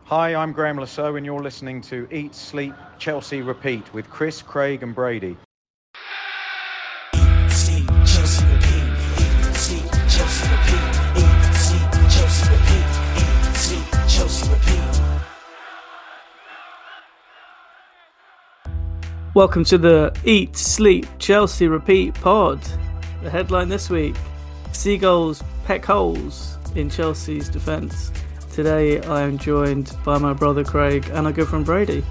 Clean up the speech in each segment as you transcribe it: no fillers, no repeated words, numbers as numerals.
Hi, I'm Graham Lasso, and you're listening to Eat, Sleep, Chelsea, Repeat with Chris, Craig, and Brady. Eat, sleep, Chelsea, repeat. Eat, sleep, Chelsea, repeat. Eat, sleep, Chelsea, repeat. Eat, sleep, Chelsea, repeat. Welcome to the Eat, Sleep, Chelsea, Repeat pod. The headline this week: Seagulls peck holes in Chelsea's defence. Today I am joined by my brother Craig and our good friend Brady.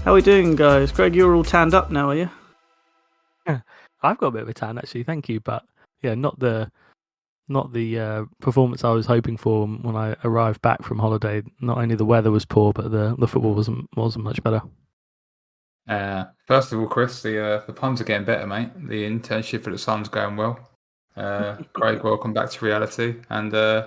How are we doing, guys? Craig, you're all tanned up now, are you? I've got a bit of a tan actually, thank you, but yeah, not the performance I was hoping for when I arrived back from holiday. Not only the weather was poor, but the football wasn't much better. First of all, Chris, the puns are getting better, mate. The internship at the Sun's going well. Craig, welcome back to reality. And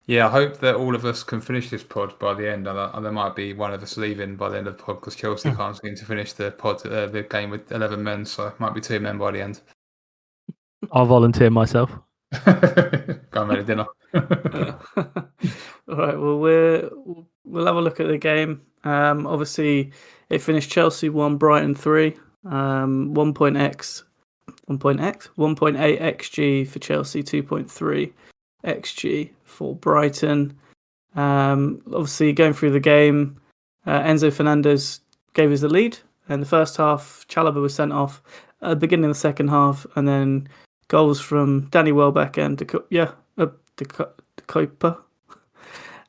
yeah, I hope that all of us can finish this pod by the end. And there might be one of us leaving by the end of the pod because Chelsea can't seem to finish the game with 11 men, so it might be 2 men by the end. I'll volunteer myself. Go and make a dinner. All right. Well, we'll have a look at the game. Obviously, it finished Chelsea 1, Brighton 3. 1.8 xG for Chelsea, 2.3 xG for Brighton. Obviously, going through the game, Enzo Fernandez gave us the lead. In the first half, Chalobah was sent off at the beginning of the second half, and then goals from Danny Welbeck and De Kuyper.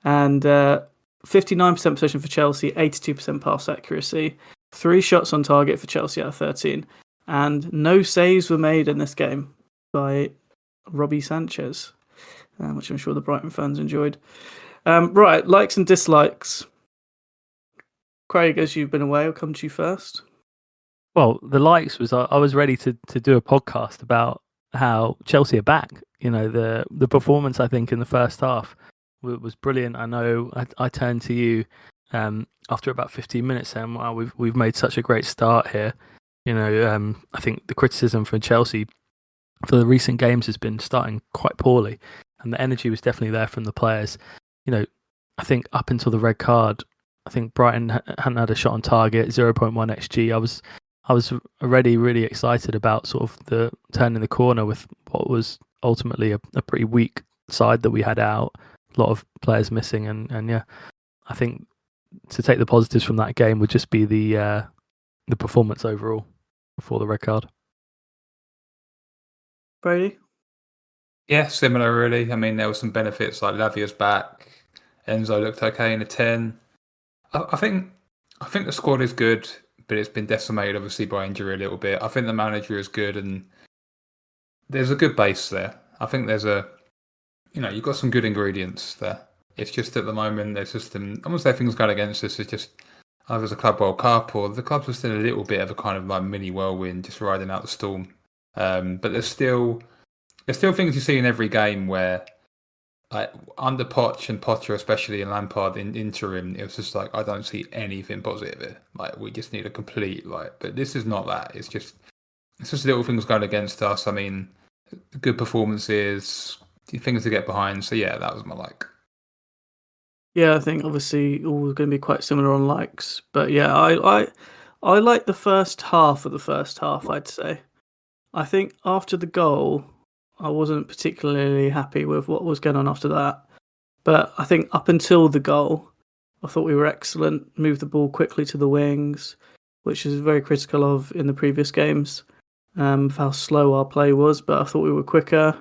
And 59% possession for Chelsea, 82% pass accuracy, 3 shots on target for Chelsea out of 13, and no saves were made in this game by Robbie Sanchez, which I'm sure the Brighton fans enjoyed. Right, likes and dislikes. Craig, as you've been away, I'll come to you first. Well, the likes was I was ready to do a podcast about how Chelsea are back. You know, the performance I think in the first half was brilliant. I know I turned to you after about 15 minutes saying, "Wow, we've made such a great start here." You know, I think the criticism for Chelsea for the recent games has been starting quite poorly, and the energy was definitely there from the players. You know, I think up until the red card, I think Brighton hadn't had a shot on target, 0.1 xG. I was already really excited about sort of the turning the corner with what was ultimately a pretty weak side that we had out. A lot of players missing, and yeah, I think to take the positives from that game would just be the performance overall before the red card. Brady? Yeah, similar really. I mean, there were some benefits like Lavia's back. Enzo looked okay in a 10. I think the squad is good, but it's been decimated obviously by injury a little bit. I think the manager is good, and there's a good base there. I think you've got some good ingredients there. It's just at the moment there's just I won't say things going against us. It's just either it's a Club World Cup or the clubs are still a little bit of a kind of like mini whirlwind, just riding out the storm. But there's still things you see in every game where, like under Poch and Potter, especially in Lampard in interim, it was just like I don't see anything positive here. Like we just need a complete but this is not that. It's just little things going against us. I mean, good performances, things to get behind. So yeah, that was my like. Yeah, I think obviously all going to be quite similar on likes, but yeah, I like the first half of the first half. I'd say. I think after the goal, I wasn't particularly happy with what was going on after that. But I think up until the goal, I thought we were excellent. Moved the ball quickly to the wings, which is very critical of in the previous games, for how slow our play was. But I thought we were quicker.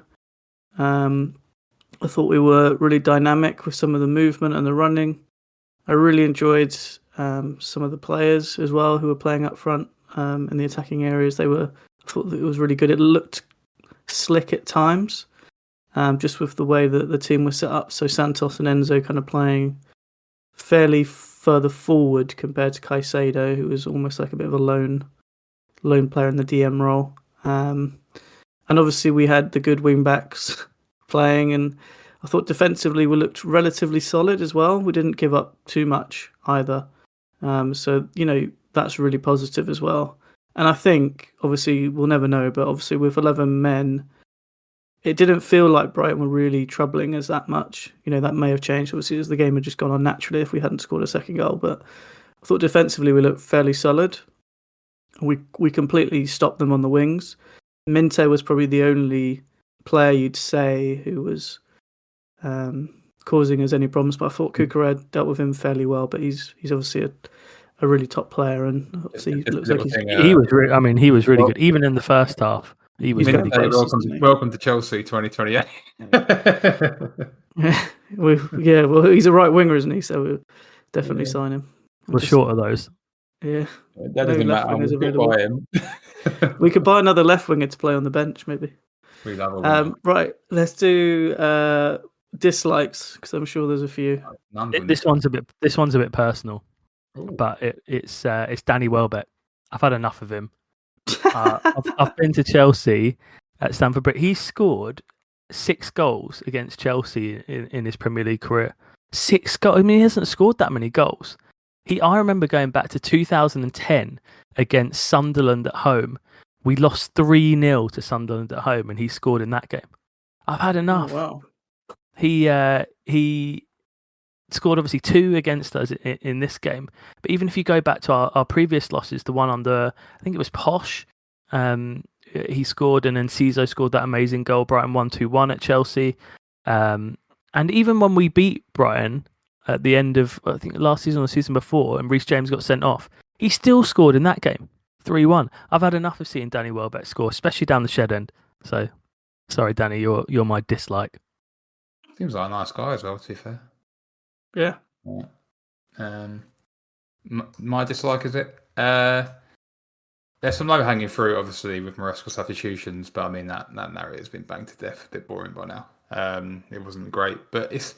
I thought we were really dynamic with some of the movement and the running. I really enjoyed some of the players as well who were playing up front in the attacking areas. I thought that it was really good. It looked slick at times, just with the way that the team was set up. So Santos and Enzo kind of playing fairly further forward compared to Caicedo, who was almost like a bit of a lone player in the DM role. And obviously we had the good wing backs playing, and I thought defensively we looked relatively solid as well. We didn't give up too much either. So, that's really positive as well. And I think, obviously, we'll never know, but obviously with 11 men, it didn't feel like Brighton were really troubling us that much. That may have changed, obviously, as the game had just gone on naturally if we hadn't scored a second goal. But I thought defensively we looked fairly solid. We completely stopped them on the wings. Minte was probably the only player you'd say who was causing us any problems, but I thought Cucurella dealt with him fairly well. But he's obviously a really top player, and obviously he looks like he was. He was really good, even in the first half. He was really good. Welcome to Chelsea 2028. Well, he's a right winger, isn't he? So we'll definitely sign him. We're short of those. Yeah, that doesn't matter. We'll buy him. We could buy another left winger to play on the bench, maybe. We love a right, let's do dislikes because I'm sure there's a few. This one's a bit personal. Ooh. But it's Danny Welbeck. I've had enough of him. I've been to Chelsea at Stamford Bridge. He scored 6 goals against Chelsea in his Premier League career. 6 goals. I mean, he hasn't scored that many goals. I remember going back to 2010 against Sunderland at home. We lost 3-0 to Sunderland at home, and he scored in that game. I've had enough. Oh, wow. He scored obviously 2 against us in this game. But even if you go back to our previous losses, the one under, I think it was Posh, he scored, and then Ciso scored that amazing goal. Brighton 1-2-1 at Chelsea. And even when we beat Brighton at the end of, I think, last season or the season before, and Reece James got sent off, he still scored in that game, 3-1. I've had enough of seeing Danny Welbeck score, especially down the shed end. So, sorry, Danny, you're my dislike. Seems like a nice guy as well, to be fair. Yeah. My dislike is it. There's some low hanging fruit, obviously, with Maresca substitutions, but I mean that narrative has been banged to death. A bit boring by now. It wasn't great, but it's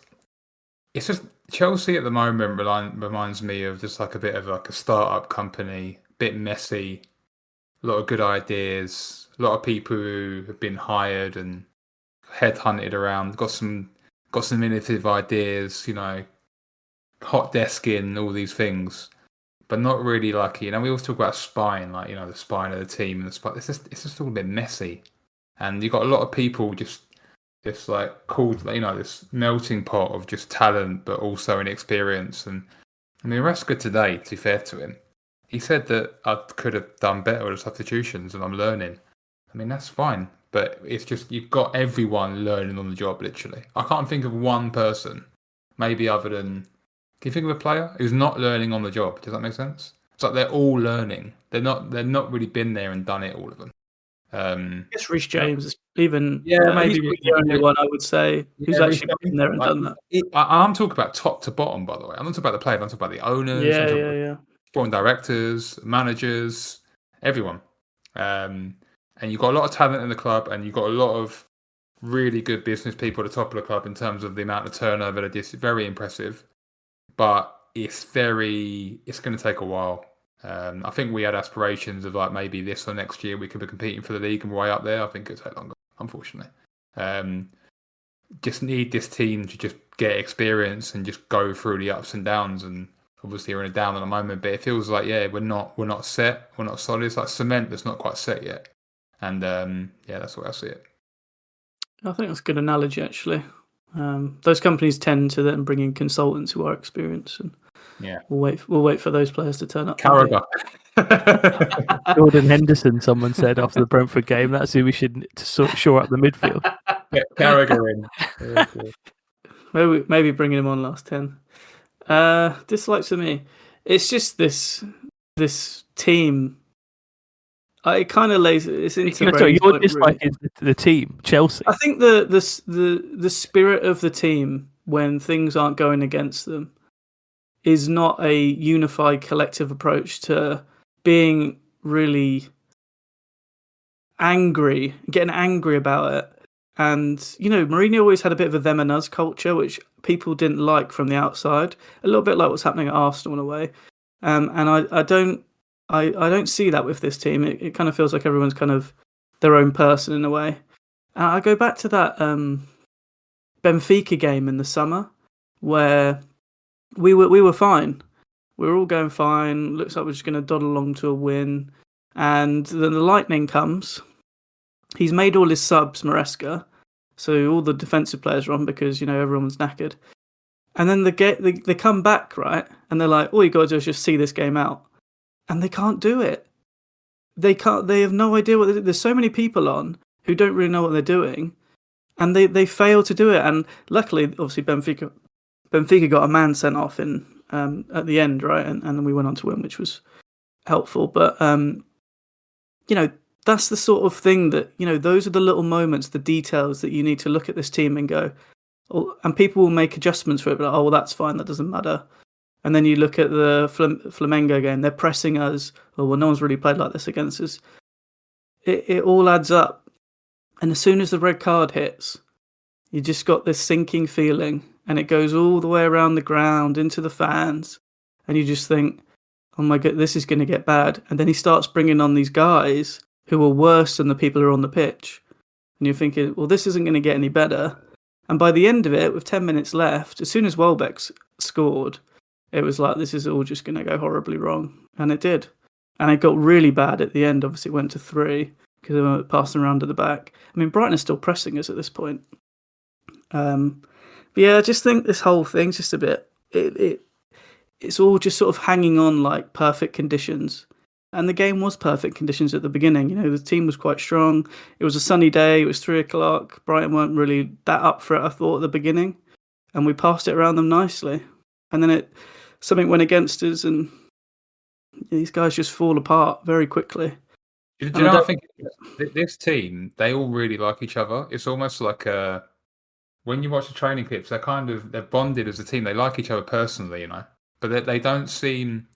just Chelsea at the moment reminds me of just like a bit of like a startup company, bit messy, a lot of good ideas, a lot of people who have been hired and headhunted around, got some innovative ideas, hot desking, all these things, but not really like, we always talk about spine, like, the spine of the team and the spine. It's just all a bit messy, and you've got a lot of people just like called, this melting pot of just talent, but also inexperience. And I mean, Maresca today, to be fair to him, he said that I could have done better with the substitutions, and I'm learning. I mean, that's fine, but it's just you've got everyone learning on the job, literally. I can't think of one person, maybe other than. Can you think of a player who's not learning on the job? Does that make sense? It's like they're all learning. They're not really been there and done it, all of them. I guess Reece James is even. Yeah, maybe he's the only one I would say who's actually been there and done that. I'm talking about top to bottom, by the way. I'm not talking about the players. I'm talking about the owners. Yeah. Sporting directors, managers, everyone. And you've got a lot of talent in the club, and you've got a lot of really good business people at the top of the club in terms of the amount of turnover. That is very impressive. But it's going to take a while. I think we had aspirations of like maybe this or next year we could be competing for the league and way up there. I think it'll take longer, unfortunately. Just need this team to just get experience and just go through the ups and downs. And obviously we're in a down at the moment, but it feels like we're not set, we're not solid. It's like cement that's not quite set yet. And that's the way I see it. I think that's a good analogy, actually. Those companies tend to then bring in consultants who are experienced, and we'll wait for those players to turn up. Carragher. Jordan Henderson, someone said after the Brentford game, that's who we should shore up the midfield. Get Carragher in. Maybe bringing him on last 10. Dislikes for me, it's just this team. It kind of lays it's into. Your dislike is the team, Chelsea. I think the spirit of the team when things aren't going against them is not a unified collective approach to being really angry, getting angry about it. And Mourinho always had a bit of a them and us culture, which people didn't like from the outside. A little bit like what's happening at Arsenal in a way. And I don't see that with this team. It kind of feels like everyone's kind of their own person in a way. I go back to that Benfica game in the summer where we were fine. We were all going fine. Looks like we're just going to dawdle along to a win. And then the lightning comes. He's made all his subs, Maresca, so all the defensive players are on because everyone's knackered. And then they come back, right, and they're like, all you got to do is just see this game out, and they can't do it. They can't. They have no idea what. There's so many people on who don't really know what they're doing, and they fail to do it. And luckily, obviously, Benfica got a man sent off in at the end, right, and then we went on to win, which was helpful. But that's the sort of thing that those are the little moments, the details that you need to look at this team and go, oh, and people will make adjustments for it. But like, oh, well, that's fine. That doesn't matter. And then you look at the Flamengo game, they're pressing us. Oh, well, no one's really played like this against us. It all adds up. And as soon as the red card hits, you just got this sinking feeling, and it goes all the way around the ground into the fans. And you just think, oh my God, this is going to get bad. And then he starts bringing on these guys who are worse than the people who are on the pitch. And you're thinking, well, this isn't going to get any better. And by the end of it, with 10 minutes left, as soon as Welbeck scored, it was like, this is all just going to go horribly wrong. And it did. And it got really bad at the end. Obviously, it went to 3 because they were passing around at the back. I mean, Brighton is still pressing us at this point. But yeah, I just think this whole thing's just a bit... It's all just sort of hanging on like perfect conditions. And the game was perfect conditions at the beginning. The team was quite strong. It was a sunny day. It was 3:00. Brighton weren't really that up for it, I thought, at the beginning. And we passed it around them nicely. And then something went against us, and these guys just fall apart very quickly. I think this team, they all really like each other. It's almost like when you watch the training clips, they're bonded as a team. They like each other personally, but they don't seem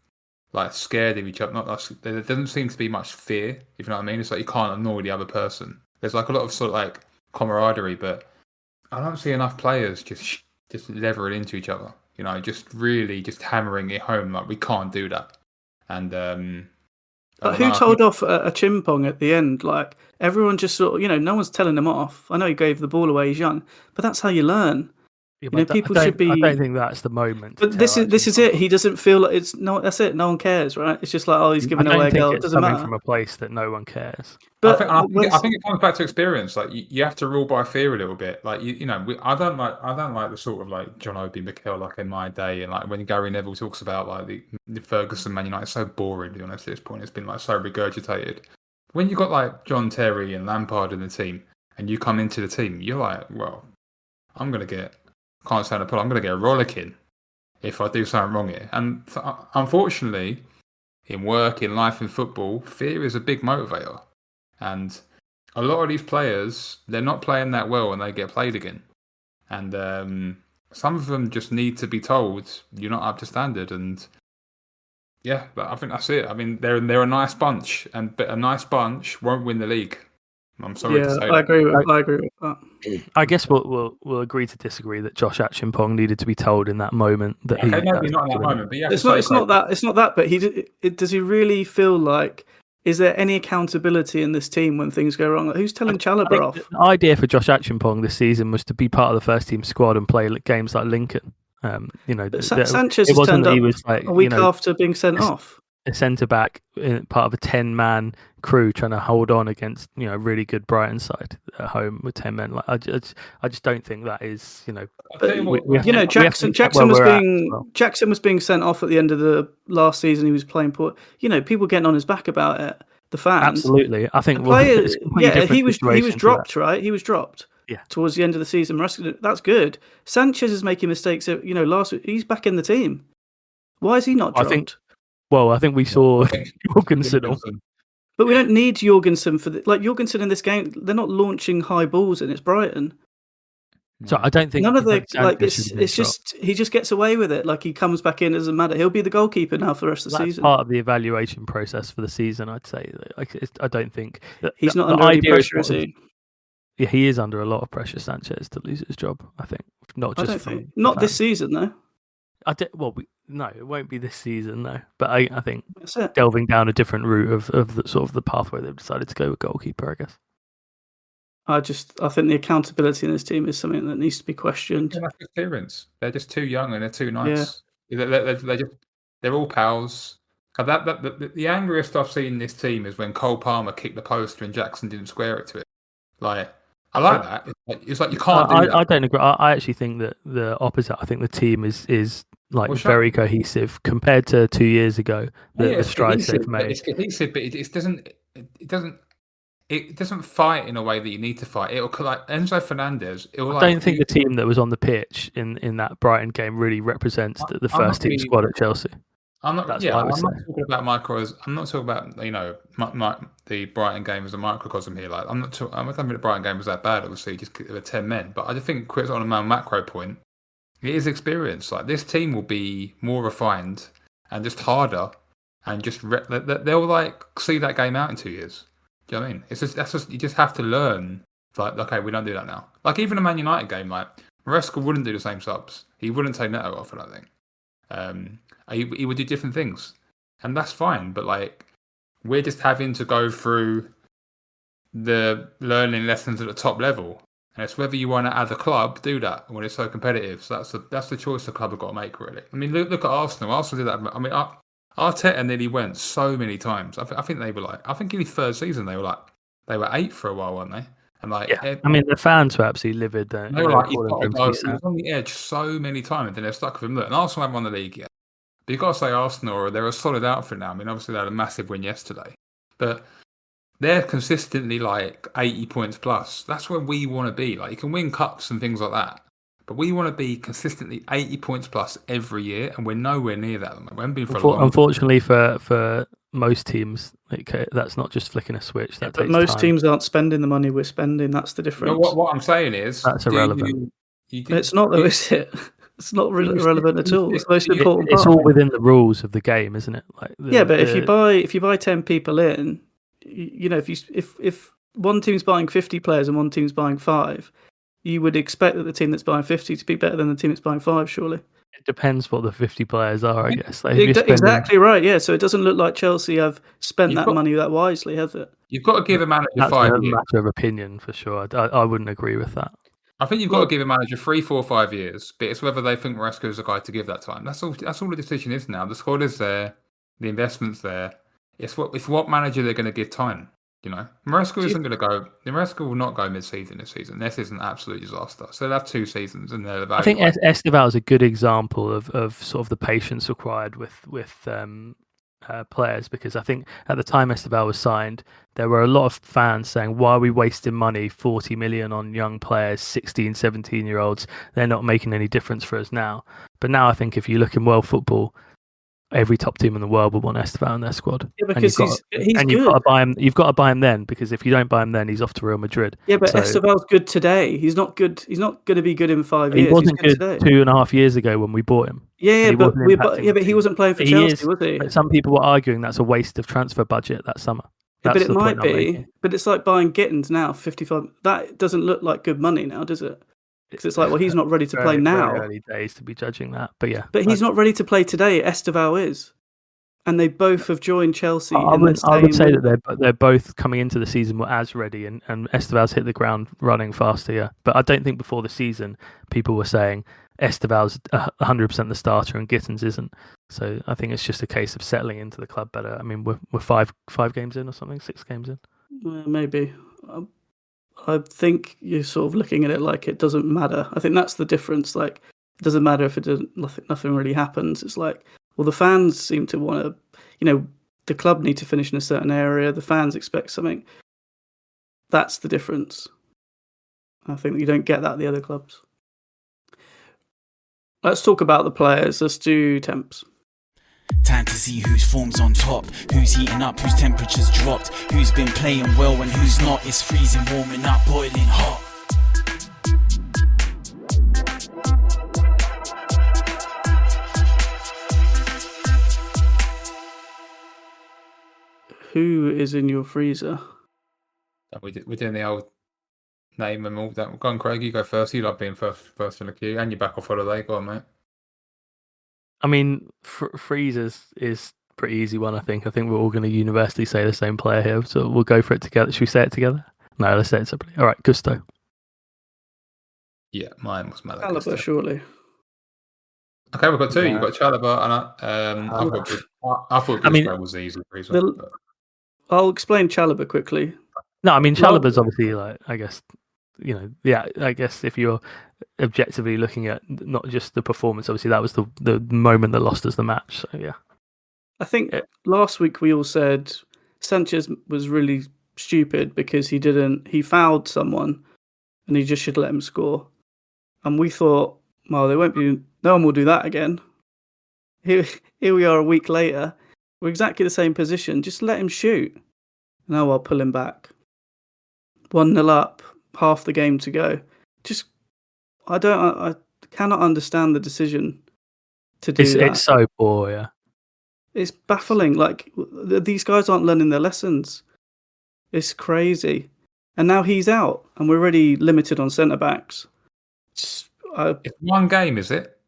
like scared of each other. There doesn't seem to be much fear, if you know what I mean. It's like you can't annoy the other person. There's like a lot of sort of like camaraderie, but I don't see enough players just lever it into each other. Just really just hammering it home like we can't do that. And but who told off a chimpong at the end? Like everyone just sort of, no one's telling him off. I know he gave the ball away. He's young, but that's how you learn. Yeah, people should be. I don't think that's the moment. But this is it. He doesn't feel like it's no. That's it. No one cares, right? It's just like, oh, he's giving away a goal. It doesn't matter. From a place that no one cares. But I think it comes back to experience. Like you have to rule by fear a little bit. Like I don't like the sort of like John Obi Mikel like in my day, and like when Gary Neville talks about like the Ferguson Man United. It's so boring to be honest at this point. It's been like so regurgitated. When you got like John Terry and Lampard in the team, and you come into the team, you're like, well, I'm gonna get. Can't stand a pull. I'm going to get a rollicking if I do something wrong here. And unfortunately, in work, in life, in football, fear is a big motivator. And a lot of these players, they're not playing that well when they get played again. And some of them just need to be told, you're not up to standard. And yeah, but I think that's it. I mean, they're a nice bunch, but a nice bunch won't win the league. I'm sorry to say I agree with that. I guess we'll agree to disagree that Josh Achimpong needed to be told in that moment that maybe not in that moment, but yeah, it's not that. But does he really feel like? Is there any accountability in this team when things go wrong? Like, who's telling Chalobah off? The idea for Josh Achimpong this season was to be part of the first team squad and play games like Lincoln. Sanchez has turned up a week after being sent off. A centre back, part of a 10-man crew, trying to hold on against a really good Brighton side at home with 10 men. Like I just don't think that is Jackson was being sent off at the end of the last season. He was playing poor. People getting on his back about it. The fans, absolutely. I think players. He was dropped. Right, he was dropped. Yeah, towards the end of the season. That's good. Sanchez is making mistakes. Last week he's back in the team. Why is he not dropped? I think we saw Jorgensen. But we don't need Jorgensen for Jorgensen in this game. They're not launching high balls, and it's Brighton. So I don't think none of the it's just he just gets away with it. Like he comes back in, it doesn't matter. He'll be the goalkeeper now for the rest of the season. Part of the evaluation process for the season, I'd say. I don't think he's not under any pressure, is he? Yeah, he is under a lot of pressure, Sanchez, to lose his job. I think not this season though. No, it won't be this season, though. But I think delving down a different route of the sort of the pathway they've decided to go with goalkeeper, I guess. I think the accountability in this team is something that needs to be questioned. That's experience. They're just too young and they're too nice. Yeah. They're all pals. The angriest I've seen in this team is when Cole Palmer kicked the post and Jackson didn't square it to it. Like I like that. It's like you can't do that. I don't agree. I actually think that the opposite. I think the team is like Well, very cohesive compared to 2 years ago. The strides they've made. It's cohesive, but it doesn't fight in a way that you need to fight. It'll like Enzo Fernandez. I don't think the team that was on the pitch in that Brighton game really represents the first team squad at Chelsea. I'm not. That's Yeah, what I I'm would not say. talking about micros. I'm not talking about the Brighton game as a microcosm here. Like I'm not think the Brighton game was that bad. Obviously, just there were 10 men. But I just think Chris on a macro point, it is experience. Like this team will be more refined and just harder, and just they'll like see that game out in 2 years. Do you know what I mean? It's just you just have to learn. Like okay, we don't do that now. Like even a Man United game, like Maresca wouldn't do the same subs. He wouldn't take Neto off. I don't think. He would do different things, and that's fine. But like, we're just having to go through the learning lessons at the top level, and it's whether you want to, as a club, do that when it's so competitive. So that's the choice the club have got to make, really. I mean, look at Arsenal. Arsenal did that. I mean, Arteta nearly went so many times. I think they were like, I think in his third season they were 8th for a while, weren't they? And like, yeah, I mean, the fans were absolutely livid. They were like, he was on the edge so many times, and then they're stuck with him. Look, and Arsenal haven't won the league yet. But you've got to say Arsenal, they're a solid outfit now. I mean, obviously they had a massive win yesterday. But they're consistently like 80 points plus. That's where we want to be. Like, you can win cups and things like that. But we want to be consistently 80 points plus every year, and we're nowhere near that. We haven't been for a long time. Unfortunately for most teams, that's not just flicking a switch. That takes most time. teams aren't spending the money we're spending. That's the difference. No, what I'm saying is... That's irrelevant. It's not though, is it? It's not relevant at all. It's the most important It's part. all within the rules of the game, isn't it? Like but if you buy 10 people in, you know, if one team's buying 50 players and one team's buying 5, you would expect that the team that's buying 50 to be better than the team that's buying 5, surely. It depends what the 50 players are, I guess. Like, exactly right. Yeah, so it doesn't look like Chelsea have spent money that wisely, has it? You've got to give a manager 5 years. That's a matter of opinion for sure. I wouldn't agree with that. I think you've got to give a manager 3, 4, 5 years, but it's whether they think Maresca is the guy to give that time. That's all the decision is now. The squad is there, the investment's there. It's what manager they're going to give time. You know, Maresca isn't going to go. Maresca will not go mid-season this season. This is an absolute disaster. So they'll have 2 seasons, and they'll I think Esteval is a good example of sort of the patience required with players, because I think at the time Esteval was signed, there were a lot of fans saying, why are we wasting money, 40 million on young players, 16, 17-year-olds? They're not making any difference for us now. But now I think if you look in world football, every top team in the world will want Esteval in their squad. Yeah, because he's good. You've got to buy him. You've got to buy him then, because if you don't buy him then, he's off to Real Madrid. Yeah, but Esteval's good today. He's not good. He's not going to be good in 5 years. He wasn't good today. 2.5 years ago when we bought him. Yeah, but he wasn't playing for Chelsea, was he? Some people were arguing that's a waste of transfer budget that summer. Yeah, but it might be. But it's like buying Gittins now, 55. That doesn't look like good money now, does it? Because it's like, well, he's not ready to play now. Very early days to be judging that, but yeah. But he's not ready to play today. Esteval is. And they both have joined Chelsea. I would say that they're both coming into the season were as ready, and Esteval's hit the ground running faster. Yeah, but I don't think before the season people were saying Esteval's 100% the starter and Gittins isn't. So I think it's just a case of settling into the club better. I mean, we're five games in or something, 6 games in. Maybe. I think you're sort of looking at it like it doesn't matter. I think that's the difference. Like, it doesn't matter if nothing really happens. It's like, well, the fans seem to want to, you know, the club need to finish in a certain area. The fans expect something. That's the difference. I think you don't get that at the other clubs. Let's talk about the players. Let's do temps. Time to see whose form's on top, who's heating up, whose temperature's dropped, who's been playing well and who's not. It's freezing, warming up, boiling hot. Who is in your freezer? We're doing the old name and all that. Go on, Craig. You go first. You like being first in the queue, and you're back off holiday. Go on, mate. I mean, freezers is a pretty easy one. I think we're all going to universally say the same player here, so we'll go for it together. Should we say it together? No, let's say it separately. All right, Gusto. Yeah, mine was Malaga. Caliber, surely. Okay, we've got 2. You've got Chalobah, and I thought Gusto was the easy freezer. I'll explain Chalobah quickly. No, I mean Chalobah's obviously, like, I guess yeah, I guess if you're objectively looking at not just the performance, obviously that was the moment that lost us the match. So yeah, I think last week we all said Sanchez was really stupid because he fouled someone and he just should let him score. And we thought, well, no one will do that again. Here we are a week later. We're exactly the same position. Just let him shoot. Now I'll pull him back. 1-0 up, half the game to go. I cannot understand the decision to do that. It's so poor, yeah. It's baffling. Like, these guys aren't learning their lessons. It's crazy. And now he's out, and we're already limited on centre backs. It's one game, is it?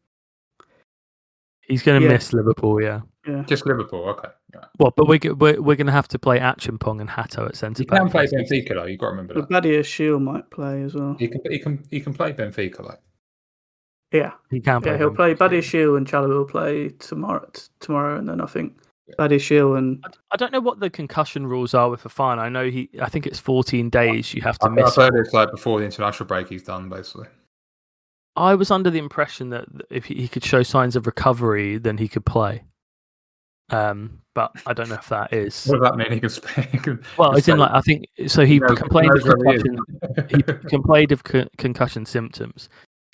He's going to miss Liverpool, yeah. Just Liverpool, okay. Yeah. Well, but we're going to have to play Achimpong and Hato at centre back. You can play Benfica though. You've got to remember that. Badia Shield might play as well. He can play Benfica though. Yeah, he can play. Yeah, he'll play Badia Shield and Chalobah will play tomorrow, and then I think Badia Shield and I don't know what the concussion rules are with Fofana. I think it's 14 days you have to miss. I've heard it's like before the international break he's done basically. I was under the impression that if he could show signs of recovery, then he could play. But I don't know if that is. What does that mean? He can play. Well, it's in like I think so. He complained of concussion. He complained of concussion symptoms.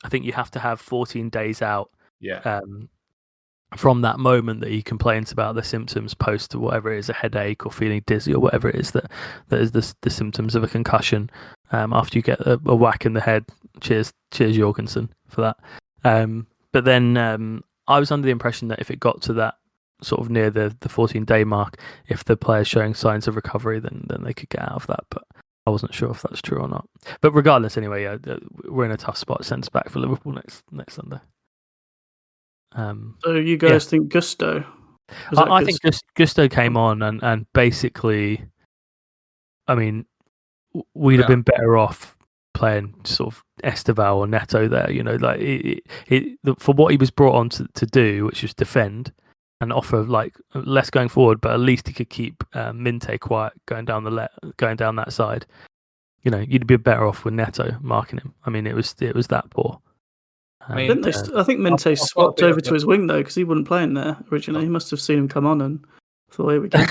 I think you have to have 14 days out. Yeah. From that moment that he complains about the symptoms post whatever it is, a headache or feeling dizzy or whatever it is that is the symptoms of a concussion. After you get a whack in the head. Cheers Jorgensen for that. But then I was under the impression that if it got to that sort of near the 14-day mark, if the player's showing signs of recovery, then they could get out of that. But I wasn't sure if that's true or not. But regardless, anyway, we're in a tough spot centre back for Liverpool next Sunday. So you guys think Gusto? I think Gusto came on and basically, I mean, we'd have been better off playing sort of Esteval or Neto there. Like for what he was brought on to do, which was defend and offer like less going forward, but at least he could keep Minte quiet going down that side. You'd be better off with Neto marking him. I mean, it was that poor. I think Minte swapped over to his wing though, because he wasn't playing there originally. He must have seen him come on and thought, "Here we go."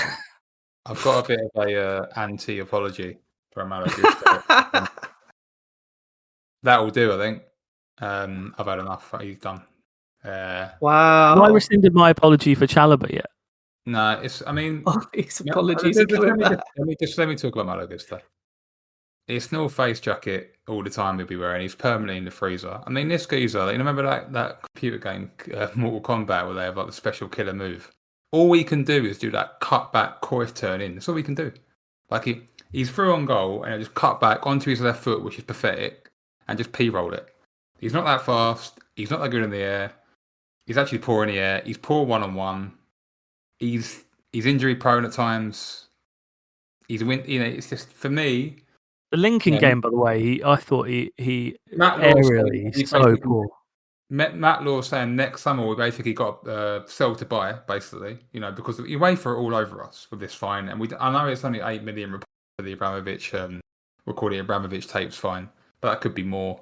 I've got a bit of a anti-apology for Amalo Gusto. That will do, I think. I've had enough. He's done. Wow. Have I rescinded my apology for Chalobah yet? No, his apologies. Let me talk about Malo Gusto. His North Face jacket all the time he'll be wearing. He's permanently in the freezer. I mean, this geezer, remember that computer game, Mortal Kombat, where they have like the special killer move? All he can do is do that cut back Cruyff turn in. That's all he can do. Like he's through on goal and he'll just cut back onto his left foot, which is pathetic, and just p-roll it. He's not that fast. He's not that good in the air. He's actually poor in the air. He's poor one-on-one. He's injury prone at times. It's just, for me. The Lincoln game, by the way, I thought he aerially so poor. Matt Law saying next summer we basically got sell to buy, basically, because UEFA are all over us with this fine, and I know it's only 8 million for the Abramovich recording Abramovich tapes fine, but that could be more.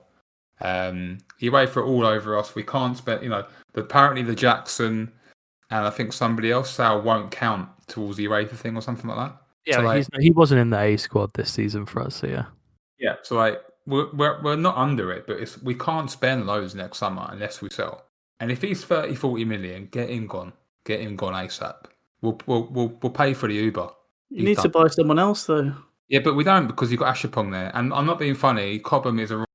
UEFA are all over us. We can't spend, apparently the Jackson and I think somebody else, Sal, won't count towards the UEFA thing or something like that. Yeah, so he wasn't in the A squad this season for us, so yeah. Yeah, so we're not under it, but we can't spend loads next summer unless we sell. And if he's 30-40 million, get him gone ASAP. We'll pay for the Uber. You need to buy someone else though. Yeah, but we don't, because you've got Ashapong there, and I'm not being funny. Cobham is a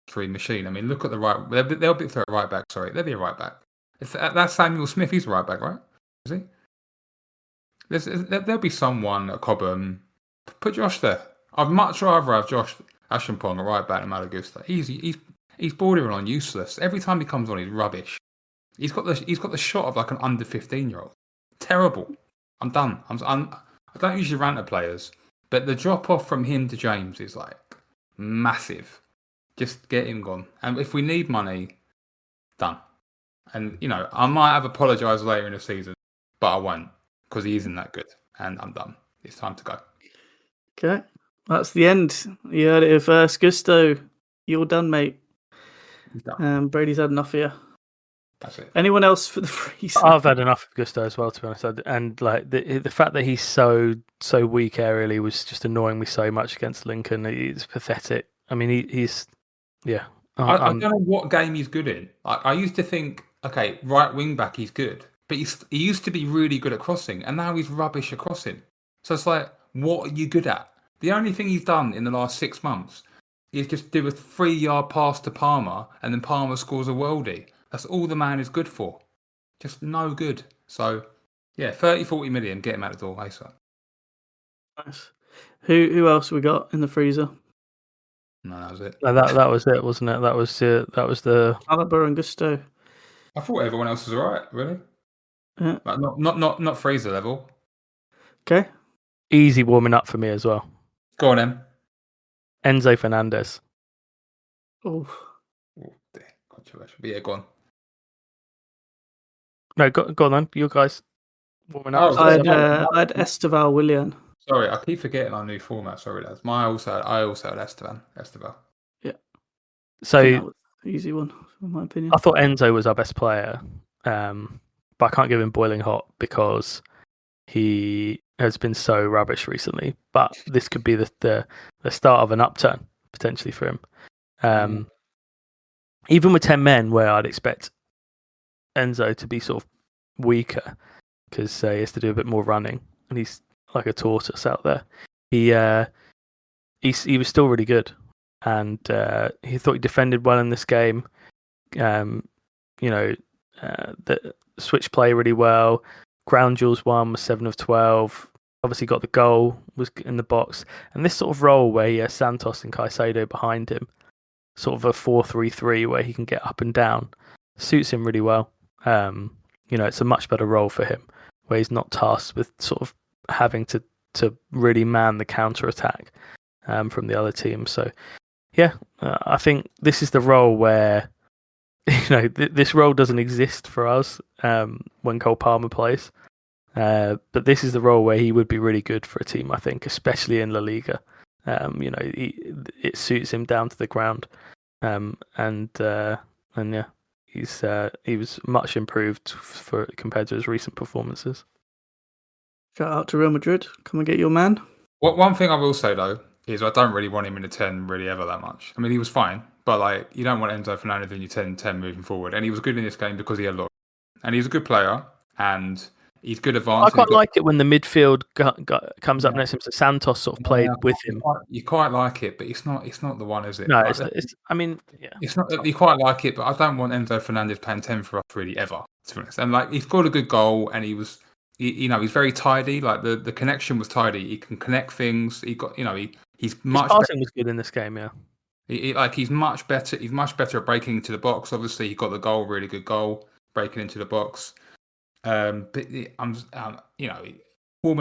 free machine. I mean, look at the right. They'll be for a right back. Sorry, they'll be a right back. That's Samuel Smith. He's a right back, right? Is he? There'll be someone at Cobham. Put Josh there. I'd much rather have Josh Ashampong at right back than Malo Gusto. He's bordering on useless. Every time he comes on, he's rubbish. He's got the shot of like an under 15-year-old. Terrible. I'm done. I don't usually rant at players, but the drop off from him to James is like massive. Just get him gone. And if we need money, done. And I might have apologised later in the season, but I won't, because he isn't that good. And I'm done. It's time to go. Okay. That's the end. You heard it here first. Gusto, you're done, mate. He's done. Brady's had enough of you. That's it. Anyone else for the freeze? I've had enough of Gusto as well, to be honest. And like the fact that he's so weak aerially was just annoying me so much against Lincoln. It's pathetic. I mean, he's yeah. I don't know what game he's good in. I used to think, okay, right wing back, he's good, but he used to be really good at crossing, and now he's rubbish at crossing. So it's like, what are you good at? The only thing he's done in the last 6 months is just do a 3-yard pass to Palmer, and then Palmer scores a worldie. That's all the man is good for. Just no good. So, yeah, 30-40 million, get him out the door, ASAP. Nice. Who else we got in the freezer? No, that was it. That was it, wasn't it? That was the Alaba and Gusto. I thought everyone else was alright, really. Yeah. Like, not Fraser level. Okay. easy warming up for me as well. Go on, Em. Enzo Fernandez. Oh, Dear, controversial. But yeah, go on. No, go on then. You guys warming up. Oh, I had Esteval Willian. Sorry, I keep forgetting our new format. Sorry, lads. I also had Esteval. Yeah. So that was an easy one, in my opinion. I thought Enzo was our best player, but I can't give him boiling hot because he has been so rubbish recently. But this could be the start of an upturn potentially for him. Even with 10 men, where I'd expect Enzo to be sort of weaker because he has to do a bit more running, and he's like a tortoise out there. He was still really good, and he thought he defended well in this game. The switch play really well. Ground duels won was 7 of 12. Obviously got the goal, was in the box, and this sort of role where he has Santos and Caicedo behind him, sort of a 4-3-3 where he can get up and down, suits him really well. It's a much better role for him where he's not tasked with sort of having to really man the counter attack from the other team. So I think this is the role where this role doesn't exist for us when Cole Palmer plays, but this is the role where he would be really good for a team, I think, especially in La Liga. It suits him down to the ground, he was much improved compared to his recent performances. Shout out to Real Madrid. Come and get your man. One thing I will say though is I don't really want him in a 10 really ever that much. I mean, he was fine, but you don't want Enzo Fernandez in your 10 moving forward. And he was good in this game because he had a lot. And he's a good player, and he's good advanced. I quite like it when the midfield comes up next to him. So Santos sort of played with him. You quite like it, but it's not the one, is it? No, it's not. You quite like it, but I don't want Enzo Fernandez playing 10 for us really ever, to be honest. And he scored a good goal, and he was, he's very tidy. Like the connection was tidy. He can connect things. He got, he's much. His passing was good in this game, yeah. He's much better. He's much better at breaking into the box. Obviously, he got the goal, really good goal, breaking into the box. Warming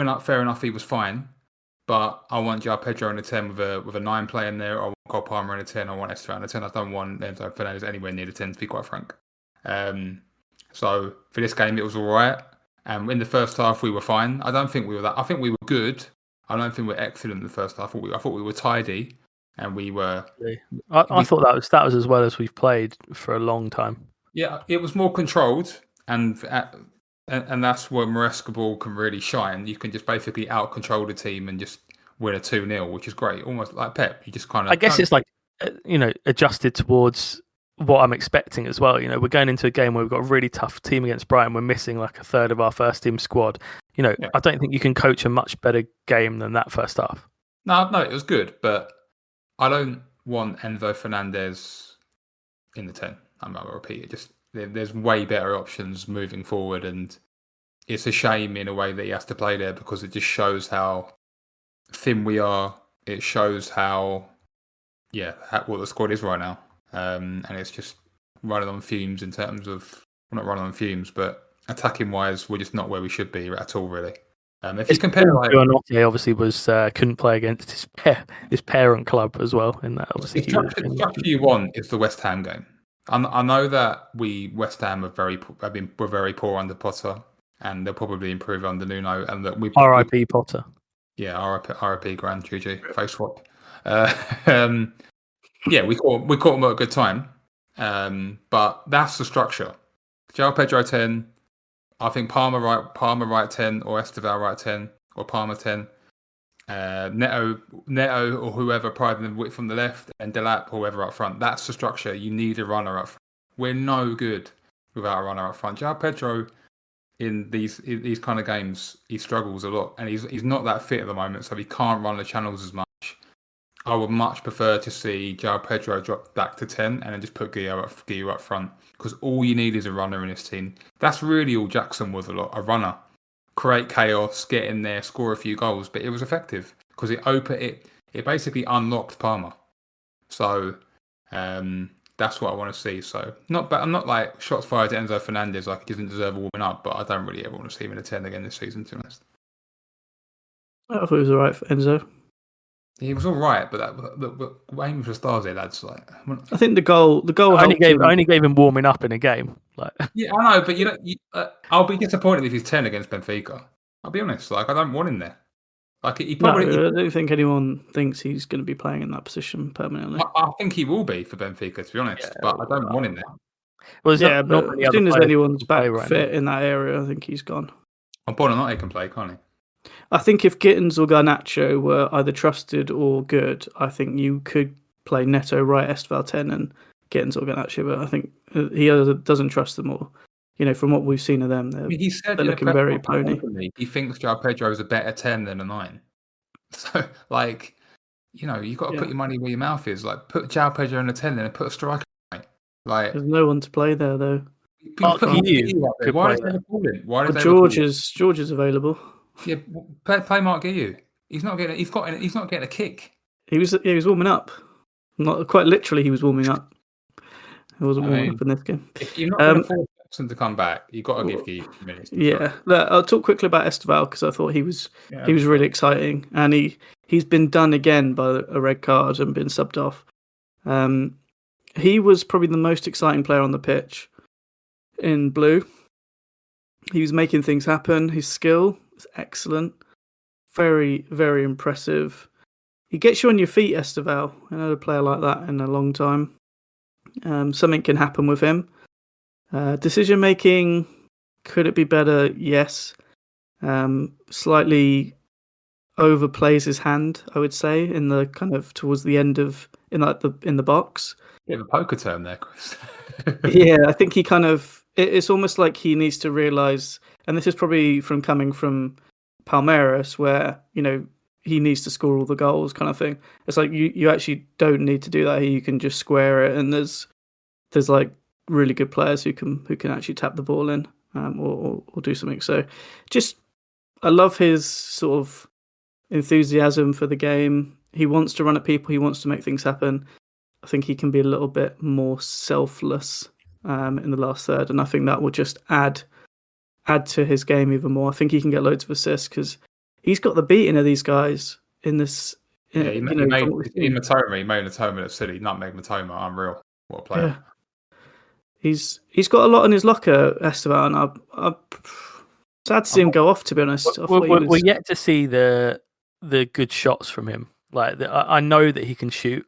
up, fair enough, he was fine. But I want João Pedro in a 10 with a 9 playing there. I want Cole Palmer in a 10. I want Esteban in a 10. I don't want Enzo Fernandez anywhere near the 10, to be quite frank. So for this game, it was all right. And in the first half, we were fine. I don't think we were that. I think we were good. I don't think we were excellent in the first half. I thought we were tidy, and we were. I thought that was as well as we've played for a long time. Yeah, it was more controlled, and that's where Maresca ball can really shine. You can just basically out control the team and just win a 2-0, which is great. Almost like Pep. You just kind of. I guess it's adjusted towards what I'm expecting as well. We're going into a game where we've got a really tough team against Brighton. We're missing like a third of our first team squad. I don't think you can coach a much better game than that first half. No, it was good, but I don't want Enzo Fernandez in the 10. I'm going to repeat it. Just there's way better options moving forward, and it's a shame in a way that he has to play there because it just shows how thin we are. It shows what the squad is right now. And it's just running on fumes in terms of, well, not running on fumes, but attacking wise, we're just not where we should be at all, really. If you compare, he obviously couldn't play against his parent club as well. In that, obviously, the structure you want is the West Ham game. I know that West Ham were very poor under Potter, and they'll probably improve under Nuno. And that R.I.P. Potter. Yeah, RIP Grand GG face swap. Yeah, we caught them at a good time. But that's the structure. João Pedro 10. I think Palmer right 10, or Esteval right 10, or Palmer 10. Neto or whoever providing the width from the left, and Delap or whoever up front. That's the structure. You need a runner up front. We're no good without a runner up front. João Pedro in these kind of games, he struggles a lot, and he's not that fit at the moment, so he can't run the channels as much. I would much prefer to see João Pedro drop back to 10 and then just put Guillo up front, because all you need is a runner in this team. That's really all Jackson was, a runner. Create chaos, get in there, score a few goals, but it was effective because it basically unlocked Palmer. So that's what I want to see. So I'm not like shots fired to Enzo Fernandez, like he doesn't deserve a warming up, but I don't really ever want to see him in a 10 again this season, to be honest. I thought it was alright for Enzo. He was all right, but aiming for stars here, lads. Like, I think the goal only gave him warming up in a game. Like, yeah, I know, but I'll be disappointed if he's 10 against Benfica. I'll be honest, like I don't want him there. Like he probably. No, I don't think anyone thinks he's going to be playing in that position permanently. I think he will be for Benfica, to be honest, but I don't want him there. Well, but as soon as anyone's back fit in that area, I think he's gone. On Bonanotte can play, can't he? I think if Gittins or Garnacho were either trusted or good, I think you could play Neto right, Esteval 10, and Gittins or Garnacho. But I think he doesn't trust them all. From what we've seen of them, they're looking very pony. He thinks João Pedro is a better 10 than a 9. So, like, you've got to put your money where your mouth is. Like, put João Pedro in a 10 and put a striker. Like, there's no one to play there, though. Why is George is available. Yeah, play Mark Guillo. He's not getting a kick. He was warming up. Not quite literally, he was warming up. He wasn't warming up in this game. If you're not going to force Jackson to come back, you've got to give Guillo minutes. Yeah, I'll talk quickly about Esteval because I thought he was really exciting, and he's been done again by a red card and been subbed off. He was probably the most exciting player on the pitch in blue. He was making things happen. His skill was excellent. Very, very impressive. He gets you on your feet, Esteval. I know a player like that in a long time. Something can happen with him. Decision making, could it be better? Yes. Slightly overplays his hand, I would say, in the kind of towards the end of in the box. You have a poker term there, Chris. Yeah, I think he kind of. It's almost like he needs to realise, and this is probably coming from Palmeiras, where he needs to score all the goals, kind of thing. It's like you actually don't need to do that here. You can just square it, and there's like really good players who can actually tap the ball in or do something. So, I love his sort of enthusiasm for the game. He wants to run at people. He wants to make things happen. I think he can be a little bit more selfless in the last third, and I think that will just add to his game even more. I think he can get loads of assists because he's got the beating of these guys in this. He made Matoma at City, nutmeg Matoma. Unreal. What a player. Yeah. He's got a lot in his locker, Esteban. I'm sad to see him go off, to be honest. We're yet to see the good shots from him. Like I know that he can shoot.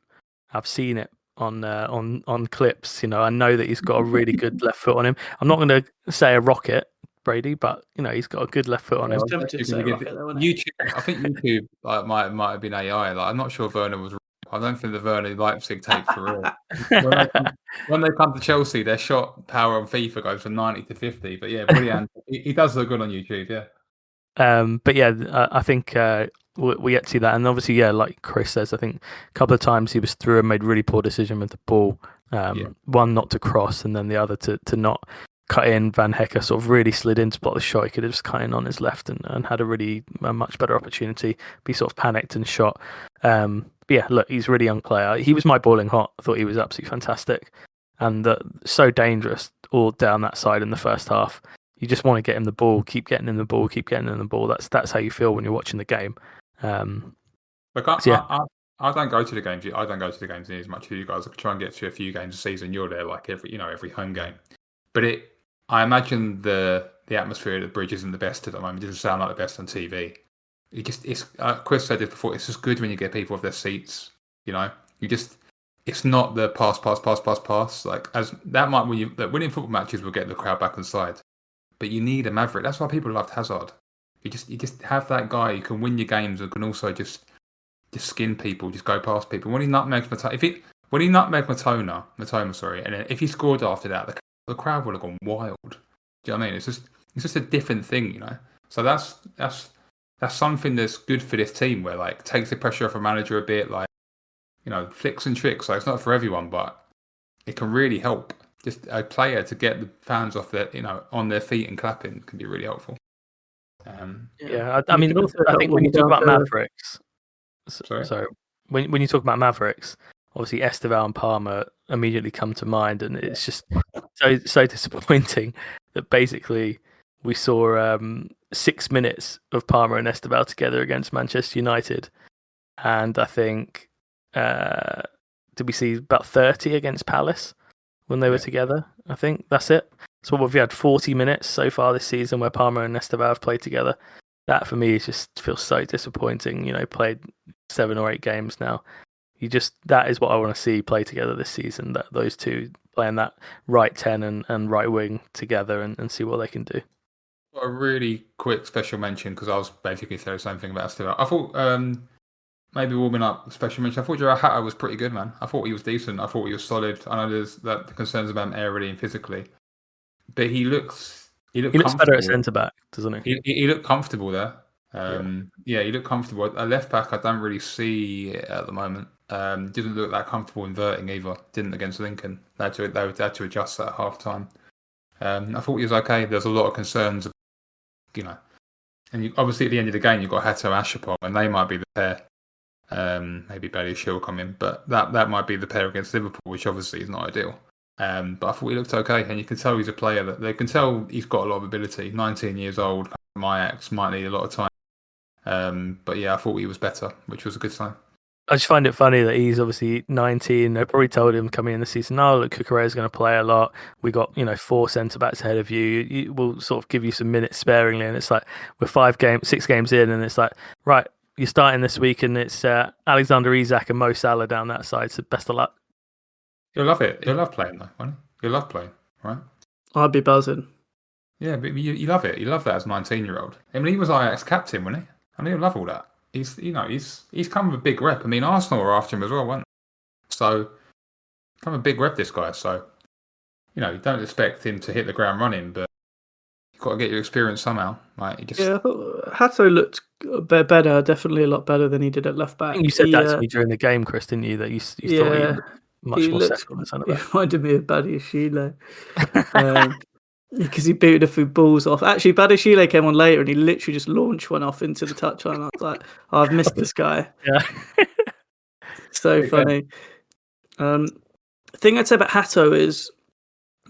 I've seen it on clips. I know that he's got a really good left foot on him. I'm not going to say a rocket, Brady, but he's got a good left foot on him. YouTube, I think YouTube might have been AI. Like, I'm not sure Werner was. I don't think the Werner Leipzig tape for real. when they come to Chelsea, their shot power on FIFA goes from 90 to 50. But yeah, brilliant. he does look good on YouTube. Yeah. But yeah, I think we yet to see that, and obviously, yeah, like Chris says, I think a couple of times he was through and made really poor decision with the ball. One not to cross, and then the other to not cut in. Van Hecker sort of really slid in to block the shot. He could have just cut in on his left and had a much better opportunity. But he sort of panicked and shot. But yeah, look, he's a really young player. He was my balling hot. I thought he was absolutely fantastic, and so dangerous all down that side in the first half. You just want to get him the ball, keep getting him the ball, keep getting him the ball. That's how you feel when you're watching the game. Look, I don't go to the games. I don't go to the games as much as you guys. I try and get to a few games a season. You're there like every home game. But I imagine the atmosphere at the Bridge isn't the best at the moment. It doesn't sound like the best on TV. Chris said this before. It's just good when you get people off their seats. It's not the pass. Like as that might winning football matches will get the crowd back on side, but you need a maverick. That's why people loved Hazard. You just have that guy who can win your games and can also just skin people, just go past people. When he nutmegs Matoma, sorry, and then if he scored after that, the crowd would have gone wild. Do you know what I mean? It's just a different thing, So that's something that's good for this team, where like takes the pressure off a manager a bit, like flicks and tricks. Like it's not for everyone, but it can really help. Just a player to get the fans off their on their feet and clapping can be really helpful. I mean, also, I think when you talk about Mavericks, sorry, when you talk about Mavericks, obviously Esteval and Palmer immediately come to mind, and it's just so disappointing that basically we saw 6 minutes of Palmer and Esteval together against Manchester United, and I think did we see about 30 against Palace when they were together? I think that's it. So we've had 40 minutes so far this season where Palmer and Esteval have played together. That for me just feels so disappointing. Played 7 or 8 games now. That is what I want to see play together this season. That those two playing that right 10 and right wing together and see what they can do. A really quick special mention, because I was basically saying the same thing about Esteval. I thought maybe warming up special mention. I thought Joao Hatta was pretty good, man. I thought he was decent. I thought he was solid. I know there's the concerns about him aerially and physically, but he looks better at centre back, doesn't he? He looked comfortable there. He looked comfortable. A left back, I don't really see it at the moment. Didn't look that comfortable inverting either. Didn't against Lincoln. They had to adjust that at half time. I thought he was okay. There's a lot of concerns, and obviously at the end of the game you've got Hatta and Ashapov, and they might be the pair. Maybe Brady will come in, but that might be the pair against Liverpool, which obviously is not ideal. But I thought he looked okay, and you can tell he's a player that they can tell he's got a lot of ability. 19 years old, Ajax, might need a lot of time. But yeah, I thought he was better, which was a good sign. I just find it funny that he's obviously 19. They probably told him coming in the season, "No, look, Cucurella's going to play a lot. We got 4 centre backs ahead of you. We'll sort of give you some minutes sparingly." And it's like we're 6 games in, and it's like, right, you're starting this week, and it's Alexander Isak and Mo Salah down that side. So best of luck. You'll love it. You'll love playing though, won't you? You'll love playing, right? I'd be buzzing. Yeah, but you love it. You love that as a 19-year-old. I mean, he was Ajax captain, wasn't he? I mean, you love all that. He's come with a big rep. I mean, Arsenal were after him as well, weren't they? So, come a big rep, this guy. So, you don't expect him to hit the ground running, but you've got to get your experience somehow. Like, I thought Hato looked better, definitely a lot better than he did at left back. I think you said that to me during the game, Chris, didn't you? That you thought he looked much more settled than centre back. He reminded me of Badiashile. Because he booted a few balls off. Actually, Badiashile came on later and he literally just launched one off into the touchline. I was like, I've missed this guy. Yeah. So funny. The thing I'd say about Hato is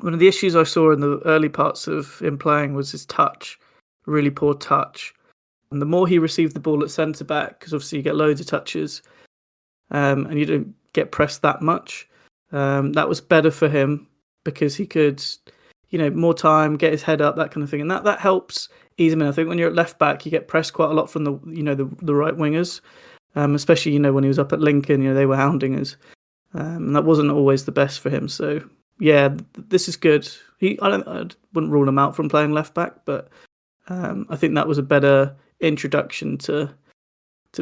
one of the issues I saw in the early parts of him playing was his touch, really poor touch. And the more he received the ball at centre back, because obviously you get loads of touches and you don't get pressed that much, that was better for him because he could, more time, get his head up, that kind of thing. And that helps ease him in. I think when you're at left back, you get pressed quite a lot from the right wingers, especially, when he was up at Lincoln, they were hounding us. And that wasn't always the best for him. So, yeah, this is good. I wouldn't rule him out from playing left back, but I think that was a better introduction to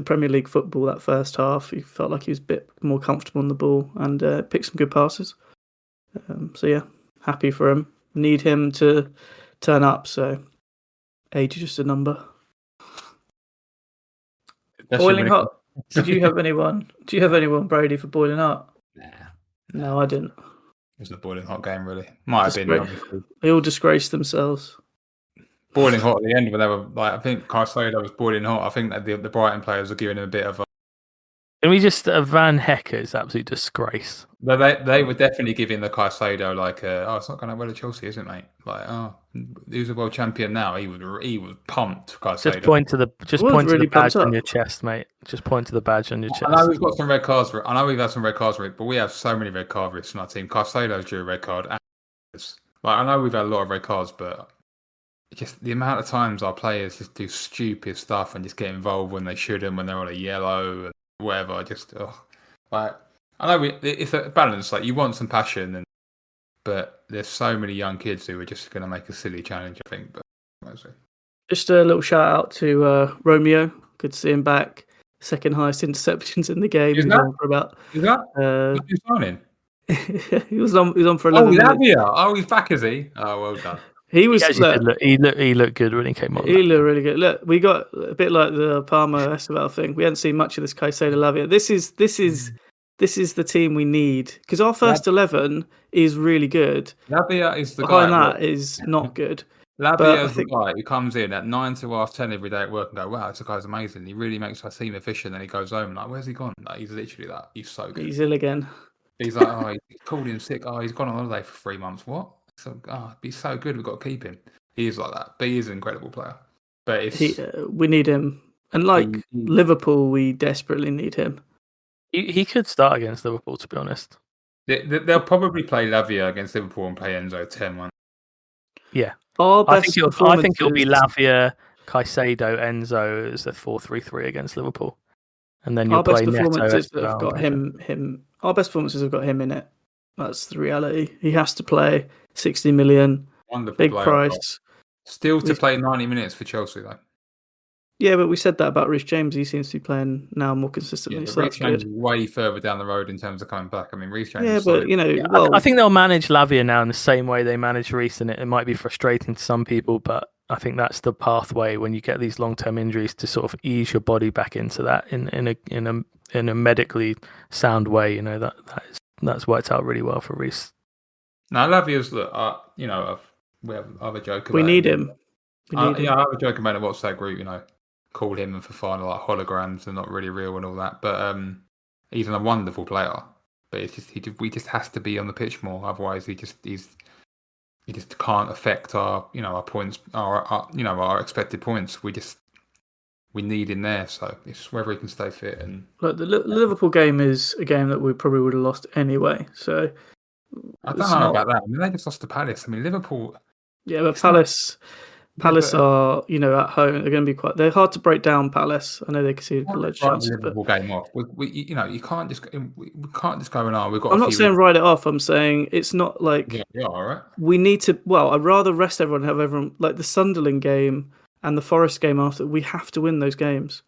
Premier League football that first half. He felt like he was a bit more comfortable on the ball and picked some good passes. So, yeah, happy for him. Need him to turn up, so age is just a number. Boiling hot. Do you have anyone, Brady, for boiling hot? Nah. No, I didn't. It wasn't a boiling hot game, really. Might have been, obviously. They all disgraced themselves. Boiling hot at the end when they were I think Caicedo was boiling hot. I think that the Brighton players were giving him a bit of a. Can we just Van Hecker's absolute disgrace? But they were definitely giving the Caicedo it's not going to well at Chelsea, is it, mate? He's a world champion now. He was pumped. Caicedo. Just point to the badge on your chest, mate. Just point to the badge on your chest. I know we've got some red cards. I know we've had some red cards, but we have so many red card risks in our team. Caicedo's drew a red card. I know we've had a lot of red cards, but just the amount of times our players just do stupid stuff and just get involved when they shouldn't, when they're on a yellow and whatever. Like, I know it's a balance. Like, you want some passion, but there's so many young kids who are just going to make a silly challenge, I think. But mostly. Just a little shout out to Romeo. Good to see him back. Second highest interceptions in the game. Is He's that? on for about. Is that? He's signing. He was on for 11 minutes. Lavia. Oh, he's back, is he? Oh, well done. He looked good when he came on. He looked really good. Look, we got a bit like the Palmer Esteval thing. We hadn't seen much of this Caicedo Lavia. This is the team we need, because our first 11 is really good. Lavia is the Behind guy. that is not good. Lavia is the guy who comes in at 9 to 10 every day at work and go, wow, this guy's amazing. He really makes our team efficient. And he goes home like, where's he gone? Like, he's literally that. He's so good. He's ill again. He's like, oh, he called in sick. Oh, he's gone on holiday for 3 months. What? So, he's so good. We've got to keep him. He is like that. But he is an incredible player. But we need him. And Liverpool, we desperately need him. He could start against Liverpool, to be honest. They'll probably play Lavia against Liverpool and play Enzo 10-1. Yeah. I think it'll be Lavia, Caicedo, Enzo as a 4-3-3 against Liverpool. And then you'll play Neto. Our best performances have got him in it. That's the reality. He has to play 60 million. Wonderful big player, price. Still to play 90 minutes for Chelsea, though. Yeah, but we said that about Reece James. He seems to be playing now more consistently. Yeah, so Reece James is way further down the road in terms of coming back. I mean, Reece James. Yeah, is but solid. I think they'll manage Lavia now in the same way they manage Reece, and it might be frustrating to some people, but I think that's the pathway when you get these long-term injuries to sort of ease your body back into that in a medically sound way. That's worked out really well for Reece. Now, Lavia's we have other joke about we need him. I have a joke about it. What's that group? Call him and Fofana like holograms and not really real and all that. But he's a wonderful player. But it's just we just has to be on the pitch more. Otherwise, he just can't affect our our points, our expected points. We need him there. So it's whether he can stay fit. And look, the Liverpool game is a game that we probably would have lost anyway. So I don't know about that. I mean, they just lost to Palace. I mean, Liverpool. Yeah, but Palace are, at home. They're going to be they're hard to break down. Palace. I know they conceded a load of chances. Liverpool game off. We can't just go and we've got. I'm not saying write it off. I'm saying it's not like. Yeah, all right. We need to. Well, I'd rather rest everyone and have everyone like the Sunderland game and the Forest game after. We have to win those games.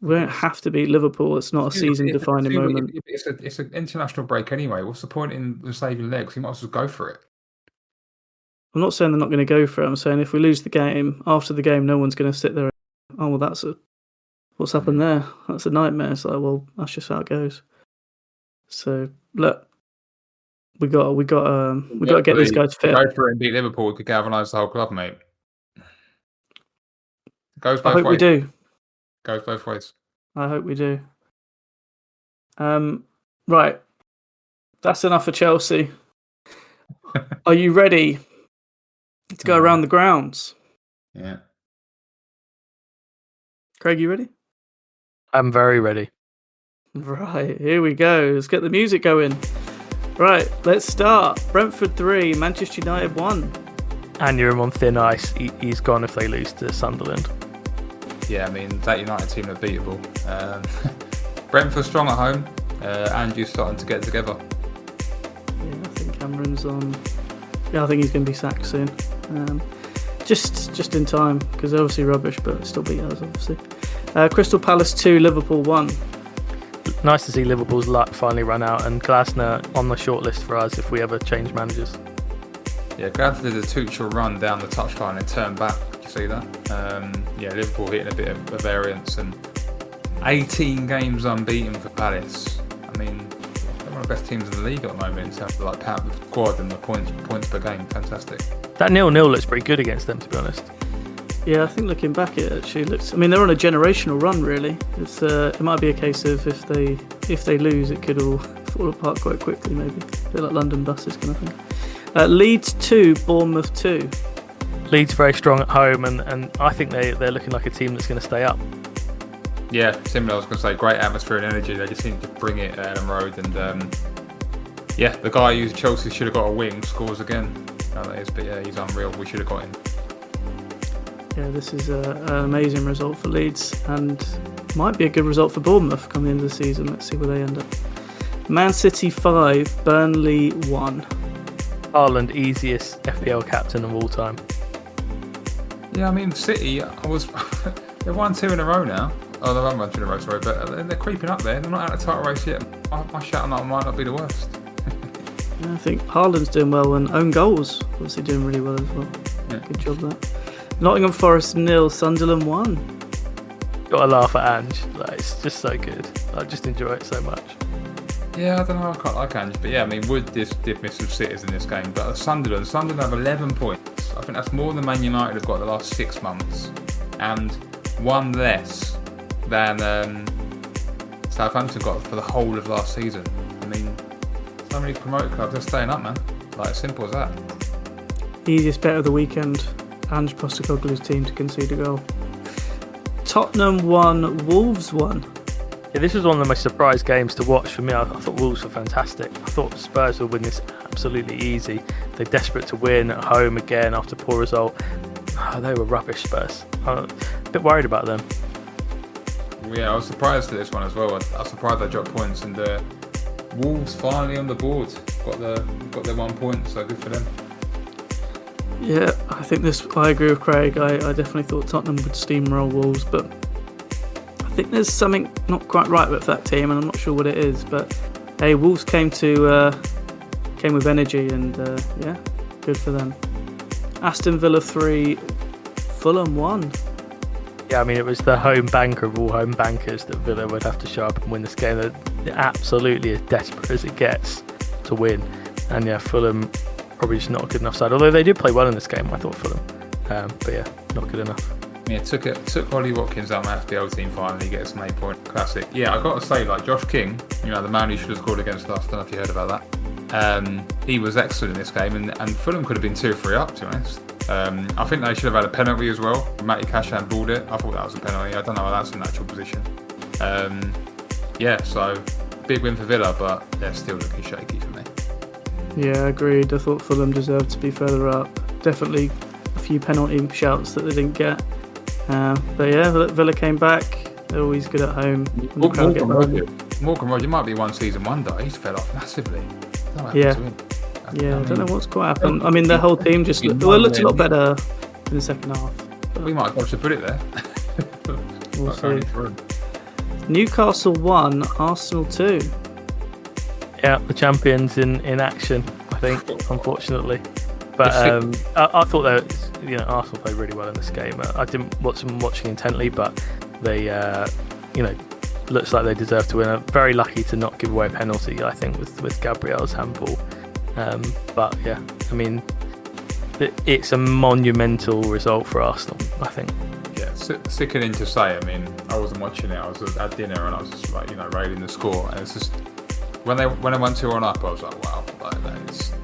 We don't have to beat Liverpool. It's not a season-defining moment. It's an international break anyway. What's the point in saving legs? You might as well go for it. I'm not saying they're not going to go for it. I'm saying if we lose the game, after the game, no one's going to sit there and, what's happened there? That's a nightmare. It's like, well, that's just how it goes. So, look, we got to get these guys fit. Go for it and beat Liverpool. We could galvanise the whole club, mate. Goes both I hope ways. we do. Goes both ways. I hope we do. Right. That's enough for Chelsea. Are you ready to go around the grounds? Yeah. Craig, you ready? I'm very ready. Right, here we go. Let's get the music going. Right, let's start. Brentford 3, Manchester United 1. And you're on thin ice. He's gone if they lose to Sunderland. Yeah, I mean, that United team are beatable. Brentford strong at home. Andrew's starting to get together. Yeah, I think Cameron's on. Yeah, I think he's going to be sacked soon. Just in time, because they're obviously rubbish, but still beat us, obviously. Crystal Palace 2, Liverpool 1. Nice to see Liverpool's luck finally run out, and Glasner on the shortlist for us if we ever change managers. Yeah, Glasner did a Tuchel run down the touchline and turned back. Did you see that? Liverpool hitting a bit of a variance, and 18 games unbeaten for Palace. I mean, they're one of the best teams in the league at the moment in terms of like pound per squad and the points per game. Fantastic. That 0-0 looks pretty good against them, to be honest. Yeah, I think looking back, it actually looks. I mean, they're on a generational run, really. It's it might be a case of if they lose, it could all fall apart quite quickly, maybe. A bit like London buses kind of thing. Leeds 2, Bournemouth 2. Leeds very strong at home, and I think they're looking like a team that's going to stay up. Yeah, similar. I was going to say, great atmosphere and energy. They just seem to bring it at Ellen Road, and the guy who Chelsea should have got a wing scores again. No, that is, but yeah, he's unreal. We should have got him. Yeah, this is an amazing result for Leeds and might be a good result for Bournemouth coming into the season. Let's see where they end up. Man City 5, Burnley 1. Haaland, easiest FPL captain of all time. Yeah, I mean, City, they've won 2 in a row now. Oh, they haven't won 2 in a row, sorry, but they're creeping up there. They're not out of the title race yet. My shout on that might not be the worst. I think Haaland's doing well and own goals. Obviously doing really well as well. Yeah. Good job there. Nottingham Forest 0, Sunderland 1. Got to laugh at Ange. Like, it's just so good. I just enjoy it so much. Yeah, I don't know. I quite like Ange, but yeah, I mean, Wood did miss some sitters in this game. But Sunderland have 11 points. I think that's more than Man United have got the last 6 months, and 1 less than Southampton got for the whole of last season. I mean, some of these promoted clubs are staying up, man. Like, simple as that. Easiest bet of the weekend. Ange Postecoglou's team to concede a goal. Tottenham 1, Wolves 1. Yeah, this was one of the most surprise games to watch for me. I thought Wolves were fantastic. I thought Spurs would win this absolutely easy. They're desperate to win at home again after a poor result. Oh, they were rubbish, Spurs. I'm a bit worried about them. Yeah, I was surprised at this one as well. I was surprised they dropped points, and Wolves finally on the board. Got their 1 point, so good for them. Yeah, I agree with Craig. I definitely thought Tottenham would steamroll Wolves, but I think there's something not quite right with that team, and I'm not sure what it is. But hey, Wolves came with energy, and yeah, good for them. Aston Villa 3, Fulham 1. Yeah, I mean, it was the home banker of all home bankers that Villa would have to show up and win this game. They're absolutely as desperate as it gets to win. And yeah, Fulham probably just not a good enough side. Although they did play well in this game, I thought, Fulham. But yeah, not good enough. Yeah, took Ollie Watkins out of my FPL team finally, gets an 8-point. Classic. Yeah, I got to say, like, Josh King, the man who should have scored against us, I don't know if you heard about that. He was excellent in this game, and Fulham could have been 2 or 3 up, to be honest. I think they should have had a penalty as well. Matty Cashan balled it. I thought that was a penalty. I don't know how that's a natural position. Yeah, so big win for Villa, but they're still looking shaky for me. Yeah, agreed. I thought Fulham deserved to be further up. Definitely a few penalty shouts that they didn't get. But yeah, Villa came back. They're always good at home. Morgan Roger might be one season wonder. He's fell off massively. Yeah, I don't know what's quite happened. I mean, their whole team just looked a lot better in the second half. We might have got to put it there. We'll see. Newcastle 1, Arsenal 2. Yeah, the champions in action, I think, unfortunately. But I thought that Arsenal played really well in this game. I didn't watch them watching intently, but they, looks like they deserve to win. Very lucky to not give away a penalty, I think, with Gabriel's handball. But yeah, I mean, it's a monumental result for Arsenal, I think. Yeah, sickening to say. I mean, I wasn't watching it. I was at dinner and I was just like, railing the score. And it's just when they went 2-1 up, I was like, wow,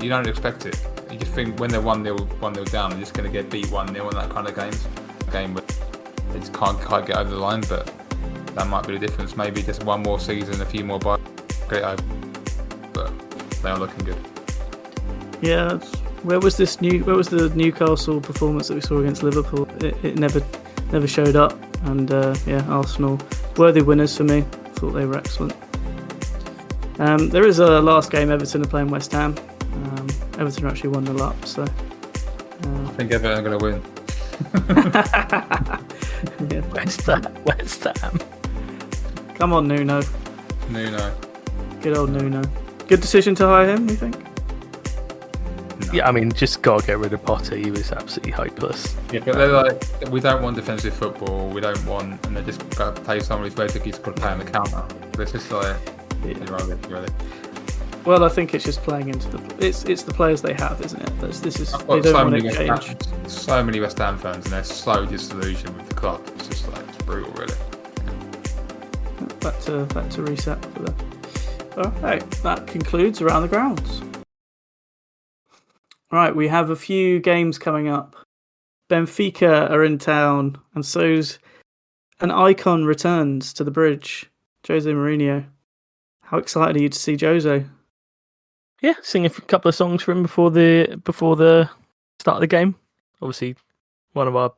you don't expect it. You just think when they're 1-0 down, they're just going to get beat 1-0 in that kind of game where they just can't quite get over the line. But that might be the difference. Maybe just one more season, a few more buys, get over. But they are looking good. Yeah, where was the Newcastle performance that we saw against Liverpool? It never showed up, and Arsenal worthy winners for me. Thought they were excellent. There is a last game. Everton are playing West Ham. Everton actually 1-0 up, so I think Everton are going to win. Yeah. West Ham. Come on, Nuno. Good old Nuno. Good decision to hire him, you think? No. Yeah, I mean, just got to get rid of Potter. He was absolutely hopeless. Yeah, but they're like, we don't want defensive football. We don't want, and they just got to play someone who's basically just got to play on the counter. But it's just like, really. Well, I think it's just playing into it's the players they have, isn't it? They don't want to change. So many West Ham fans, and they're so disillusioned with the club. It's just like, it's brutal, really. Back to reset for that. All right, that concludes Around the Grounds. Right, we have a few games coming up. Benfica are in town, and so's an icon returns to the bridge, Jose Mourinho. How excited are you to see Jose? Yeah, sing a couple of songs for him before the start of the game. Obviously, one of our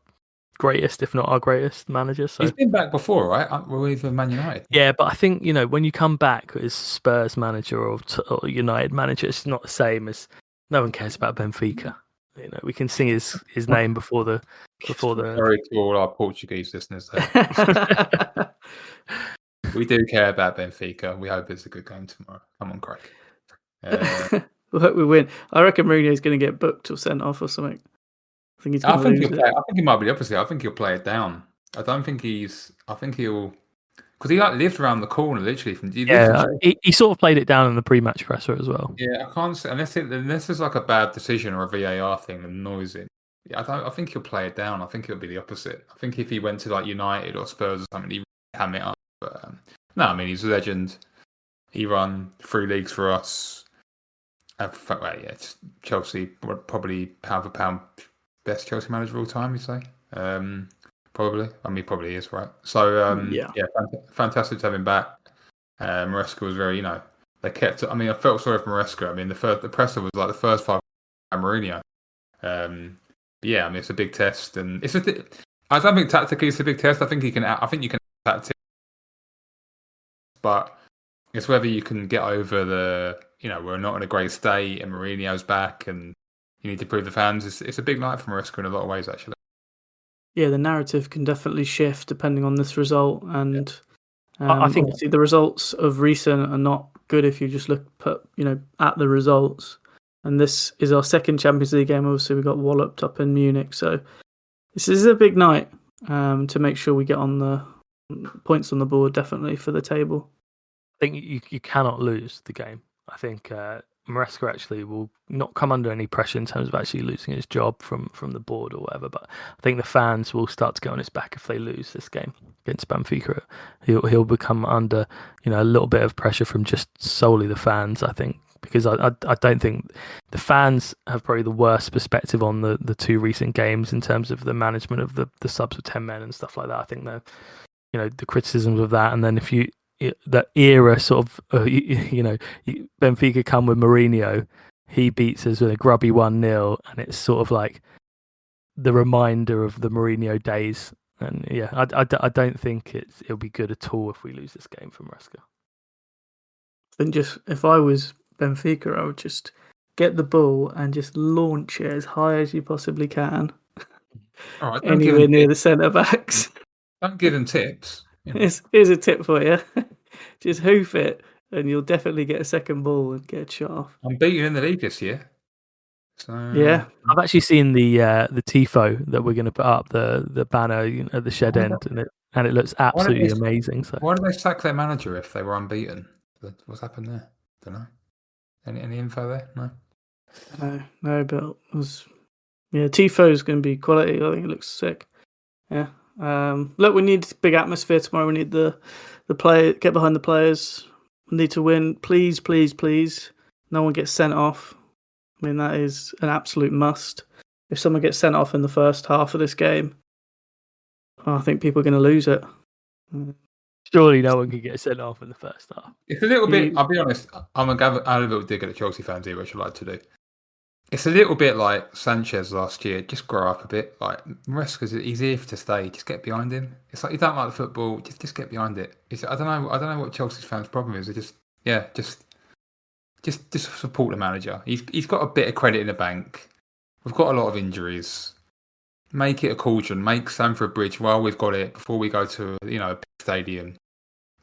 greatest, if not our greatest manager. So He's been back before, right? With Man United. yeah, but I think when you come back as Spurs manager or United manager, it's not the same as no one cares about Benfica. We can sing his name before the. Sorry to all our Portuguese listeners there. We do care about Benfica. We hope it's a good game tomorrow. Come on, Craig. We'll hope we win. I reckon Mourinho's going to get booked or sent off or something. I think he's going to lose it. I think he might be the opposite. I think he'll play it down. I don't think I think he'll, because he lived around the corner literally from. He sort of played it down in the pre-match presser as well. Yeah, I can't say unless there's like a bad decision or a VAR thing that annoys him. Yeah, I think he'll play it down. I think it'll be the opposite. I think if he went to like United or Spurs or something, he'd ham it up. But no, I mean he's a legend. He ran 3 leagues for us. Chelsea probably pound for pound best Chelsea manager of all time. You say? Probably. I mean, probably is right. So fantastic to have him back. Maresca was very, they kept. I mean, I felt sorry for Maresca. I mean, the presser was like the first 5 Mourinho. But yeah, I mean, it's a big test, and I don't think tactically it's a big test. I think you can tactic, but it's whether you can get over the. We're not in a great state, and Mourinho's back, and you need to prove the fans. It's a big night for Maresca in a lot of ways, actually. Yeah, the narrative can definitely shift depending on this result, and I think obviously the results of recent are not good if you just look at the results. And this is our second Champions League game. Obviously, we got walloped up in Munich, so this is a big night to make sure we get on the points on the board, definitely for the table. I think you cannot lose the game. I think Maresca actually will not come under any pressure in terms of actually losing his job from the board or whatever. But I think the fans will start to get on his back if they lose this game against Benfica. He'll become under a little bit of pressure from just solely the fans. I think because I don't think the fans have probably the worst perspective on the 2 recent games in terms of the management of the subs with 10 men and stuff like that. I think the criticisms of that, and then if you. That era sort of, Benfica come with Mourinho, he beats us with a grubby 1-0, and it's sort of like the reminder of the Mourinho days. And yeah, I don't think it'll be good at all if we lose this game from Maresca. I think if I was Benfica, I would just get the ball and just launch it as high as you possibly can. All right, anywhere near the centre backs. Don't give them tips. Here's a tip for you. Just hoof it and you'll definitely get a second ball and get a shot off. I'm beating in the league this year. So yeah. I've actually seen the tifo that we're going to put up, the banner at the shed end, and it looks absolutely amazing. So why did they sack their manager if they were unbeaten? What's happened there? Don't know. Any info there? No, but it was tifo is going to be quality. I think it looks sick. Yeah. Look, we need big atmosphere tomorrow. We need the play, get behind the players. We need to win. Please, please, please. No one gets sent off. I mean, that is an absolute must. If someone gets sent off in the first half of this game, I think people are going to lose it. Surely no one can get sent off in the first half. It's a little bit, I'll be honest, I'm a little dig at the Chelsea fans here, which I like to do. It's a little bit like Sanchez last year. Just grow up a bit. Like Maresca's, he's here to stay. Just get behind him. It's like you don't like the football. Just get behind it. I don't know what Chelsea's fans' problem is. Just support the manager. He's got a bit of credit in the bank. We've got a lot of injuries. Make it a cauldron. Make Stamford Bridge while we've got it before we go to a stadium.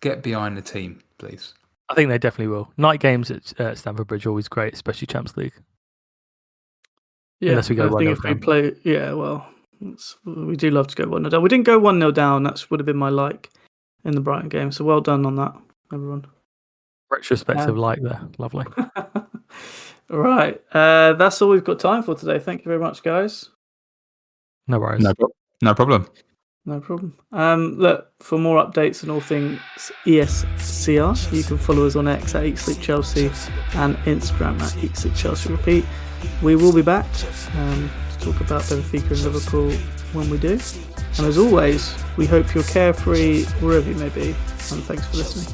Get behind the team, please. I think they definitely will. Night games at Stamford Bridge are always great, especially Champions League. Yeah, unless we go 1-0 if we play, we do love to go 1-0 down. We didn't go 1-0 down. That would have been my like in the Brighton game. So well done on that, everyone. Retrospective like there, lovely. All right, that's all we've got time for today. Thank you very much, guys. No worries. No problem. No problem. Look, for more updates and all things ESCR, you can follow us on X at Eat Sleep Chelsea and Instagram at Eat Sleep Chelsea Repeat. We will be back to talk about Benfica and Liverpool when we do. And as always, we hope you're carefree wherever you may be. And thanks for listening.